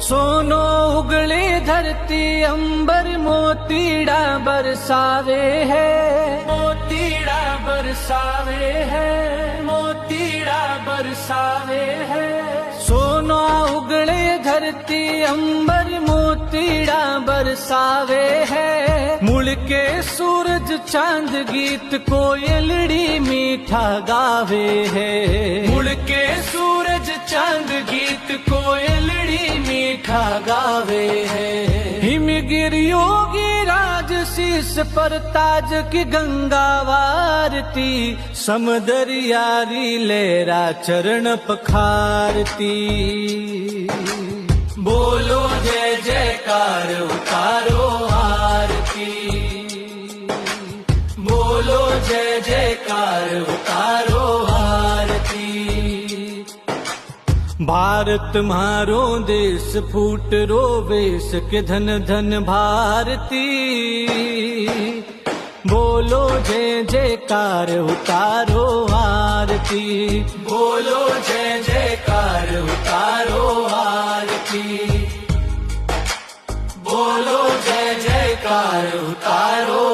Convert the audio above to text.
सोनो उगले धरती अंबर मोतीड़ा बरसावे है, मोतीड़ा बरसावे है, मोतीड़ा बरसावे है। सोनो उगले धरती अंबर मोतीड़ा बरसावे है। मुड़ के सूरज चांद गीत कोयलड़ी मीठा गावे है। मुड़ के सूरज चांद गीत कोयलड़ी मीठा गावे है। हिमगिरियों की राज शीस पर ताज की गंगा वारती, समदरियारी लेरा चरण पखारती। बोलो जय जयकार उतारो आरती, बोलो जय जयकार उतारो आरती। भारत म्हारो देश फूट रोवेश के धन धन भारती। बोलो जय जयकार उतारो आरती, बोलो जय जयकार उतारो आरती, बोलो जय जयकार उतारो